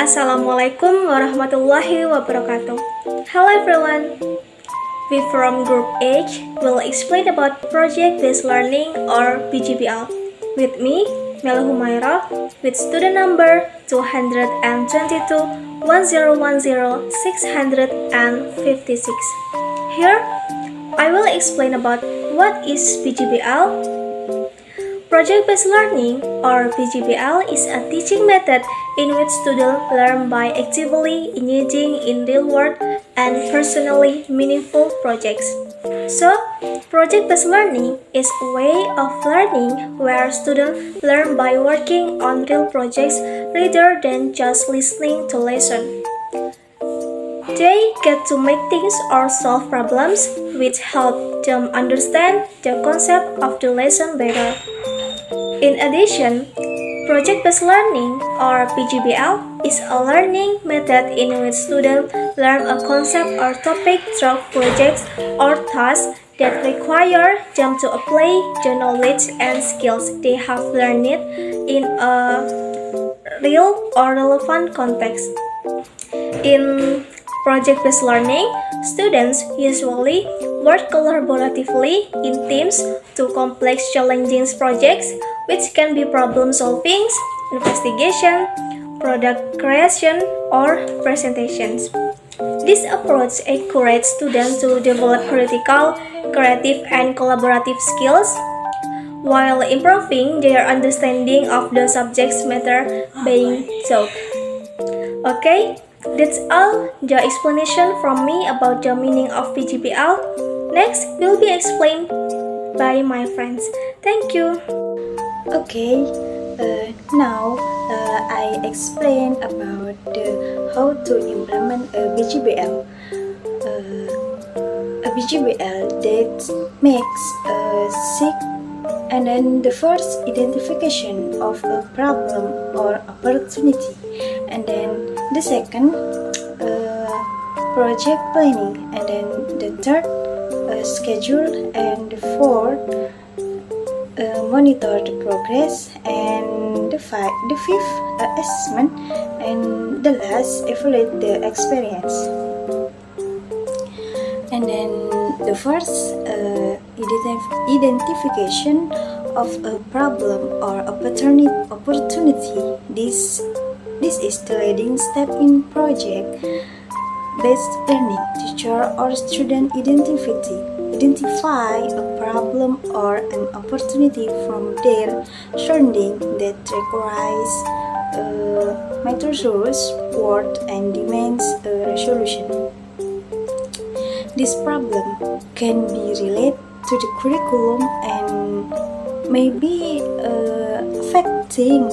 Assalamualaikum warahmatullahi wabarakatuh. Hello everyone. We from Group H will explain about project-based learning or PGBL. With me, Mela Humaira, with student number 222 1010 656. Here, I will explain about what is PGBL. Project-based learning, or PGBL, is a teaching method in which students learn by actively engaging in real-world and personally meaningful projects. So, project-based learning is a way of learning where students learn by working on real projects rather than just listening to lessons. They get to make things or solve problems, which help them understand the concept of the lesson better. In addition, project-based learning, or PGBL, is a learning method in which students learn a concept or topic through projects or tasks that require them to apply the knowledge and skills they have learned in a real or relevant context. In project-based learning, students usually work collaboratively in teams to complex challenging projects, which can be problem solving, investigation, product creation, or presentations. This approach encourages students to develop critical, creative, and collaborative skills while improving their understanding of the subject matter being taught. Okay, that's all the explanation from me about the meaning of PGBL. Next will be explained by my friends. Thank you. Okay, now I explain about how to implement a BGBL. A BGBL that makes a sick, and then the first identification of a problem or opportunity, and then the second project planning, and then the third schedule, and the fourth monitor the progress, and the fifth assessment, and the last evaluate the experience. And then the first identification of a problem or opportunity. This is the leading step in project-based learning. Teacher or student identify a problem or an opportunity from their surrounding that requires meticulous work and demands a resolution. This problem can be related to the curriculum and may be affecting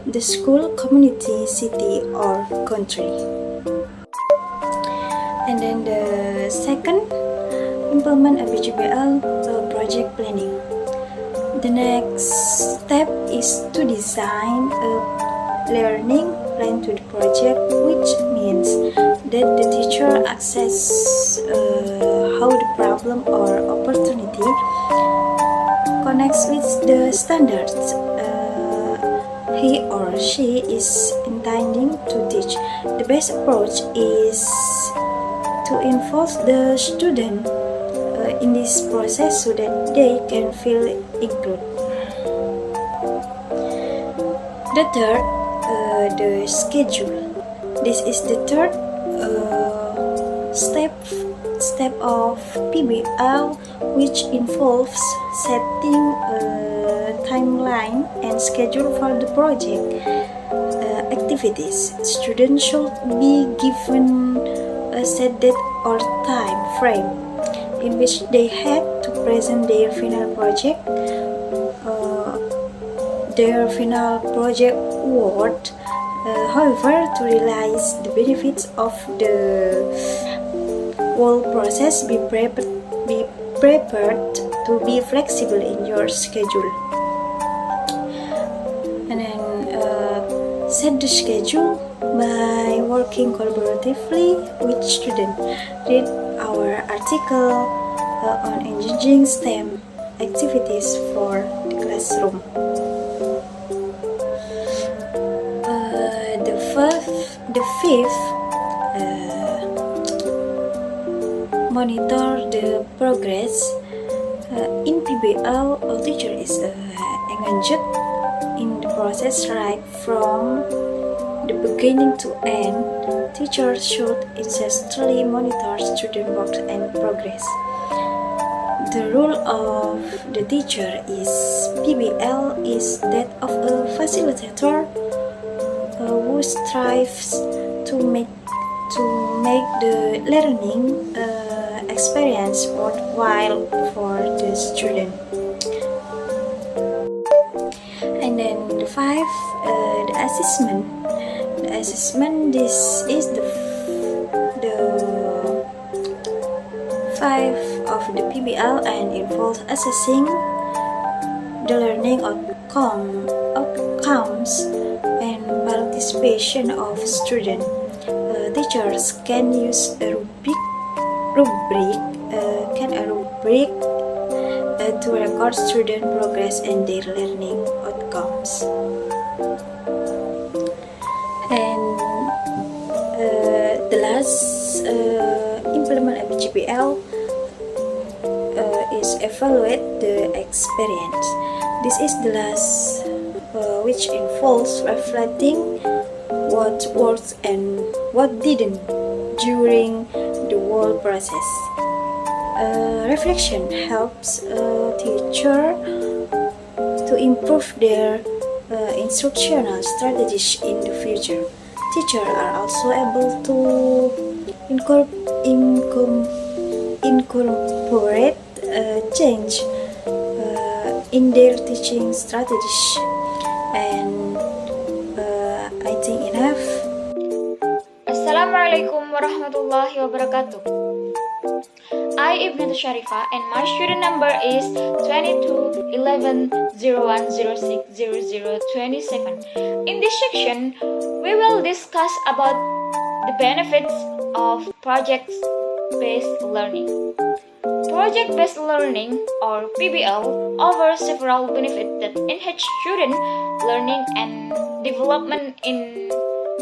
the school, community, city, or country. And then the second, implement a BGBL project planning. The next step is to design a learning plan to the project, which means that the teacher assesses how the problem or opportunity connects with the standards he or she is intending to teach. The best approach is to involve the student in this process so that they can feel included. The third, the schedule. This is the third step of PBL, which involves setting a timeline and schedule for the project activities. Students should be given a set date or time frame in which they have to present their final project work. However, to realize the benefits of the whole process, be prepared to be flexible in your schedule. And then set the schedule by working collaboratively with students. Read our article on engaging STEM activities for the classroom. The fifth fifth, monitor the progress. In PBL, all teacher is engaged in the process right from the beginning to end. Teachers should incessantly monitor student work and progress. The role of the teacher is PBL is that of a facilitator who strives to make the learning experience worthwhile for the student. And then the five, the assessment. The assessment. This is the five of the PBL and involves assessing the learning outcomes and participation of students. Teachers can use a rubric to record student progress and their learning outcomes. And the last implement of GPL is evaluate the experience. This is the last which involves reflecting what worked and what didn't during the whole process. Reflection helps a teacher to improve their instructional strategies in the future. Teachers are also able to incorporate change in their teaching strategies. And I think enough. Assalamualaikum warahmatullahi wabarakatuh. I Ibn Sharifa and my student number is 221101060027. In this section, we will discuss about the benefits of project-based learning. Project-based learning, or PBL, offers several benefits that enhance student learning and development in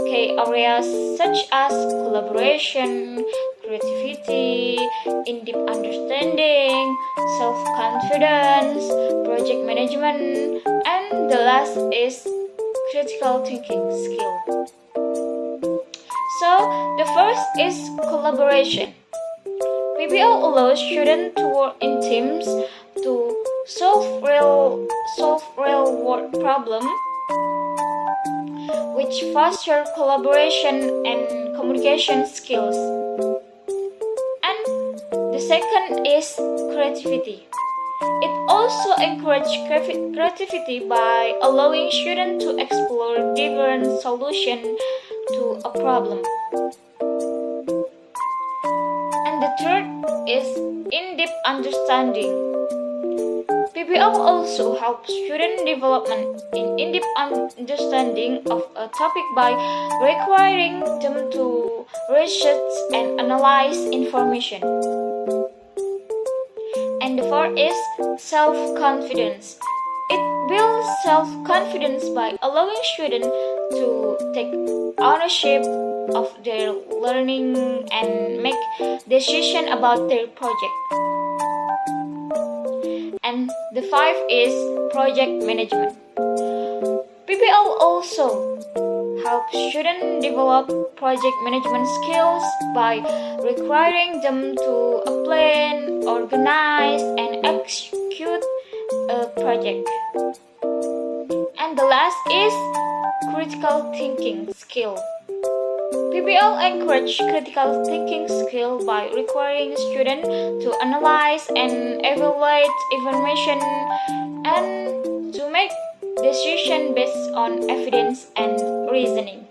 key areas such as collaboration, creativity, in-depth understanding, self-confidence, project management, and the last is critical thinking skill. So, the first is collaboration. PBL allows students to work in teams to solve real-world problems, which foster collaboration and communication skills. And the second is creativity. It also encourages creativity by allowing students to explore different solutions to a problem. And the third is in-depth understanding. PBL also helps student development in in-depth understanding of a topic by requiring them to research and analyze information. And the fourth is self-confidence. It builds self-confidence by allowing students to take ownership of their learning and make decisions about their project. And the five is project management. PBL also helps students develop project management skills by requiring them to plan, organize, and execute a project. And the last is critical thinking skill. PBL encourages critical thinking skill by requiring students to analyze and evaluate information and to make decisions based on evidence and reasoning.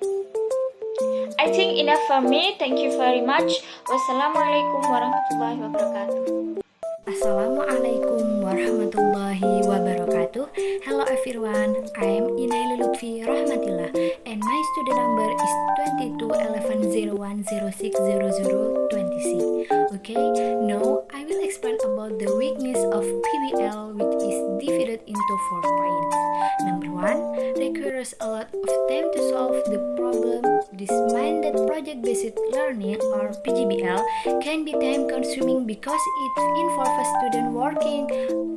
I think enough for me. Thank you very much. Wassalamualaikum warahmatullahi wabarakatuh. Assalamualaikum warahmatullahi wabarakatuh. Hello everyone, I am Inaili Lutfi Rahmatillah and my student number is 2211060020C. Okay, now I will explain about the weakness of PBL, which is divided into 4 points. Number 1, requires a lot of time to solve the problem. This means that project-based learning or PGBL can be time-consuming because it involves a student working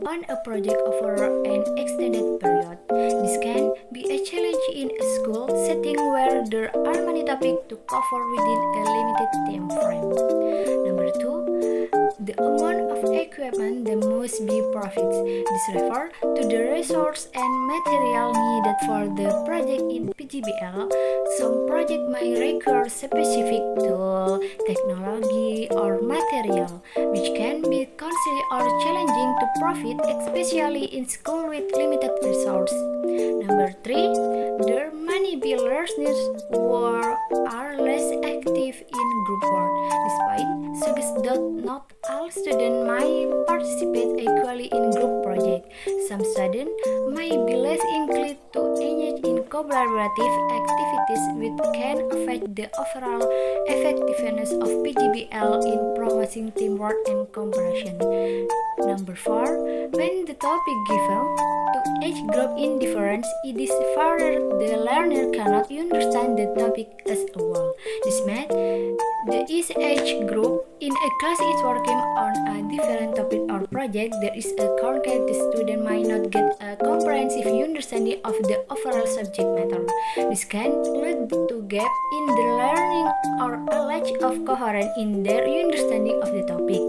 on a project over an extended period. This can be a challenge in a school setting where there are many topics to cover within a limited time frame. Number 2, the amount of equipment that must be provided. This refers to the resource and material needed for the project in PGBL. Some projects may require specific tool, technology, or material, which can be costly or challenging to provide, especially in school with limited resources. Number 3, there may be learners who are less active in group work. Despite suggests that not all students may participate equally in group projects. Some students may be less inclined to engage in collaborative activities which can affect the overall effectiveness of PGBL in promoting teamwork and cooperation. Number 4, when the topic given to each group in difference, it is further the learner cannot understand the topic as a whole. This means each group in a class is working on a different topic or project. There is a concrete the student might not get a comprehensive understanding of the overall subject matter. This can lead to gap in the learning or a lack of coherence in their understanding of the topic.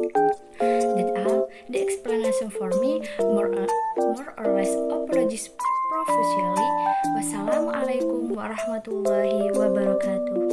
That's all the explanation for me. More or less apologies profusely. Wassalamualaikum warahmatullahi wabarakatuh.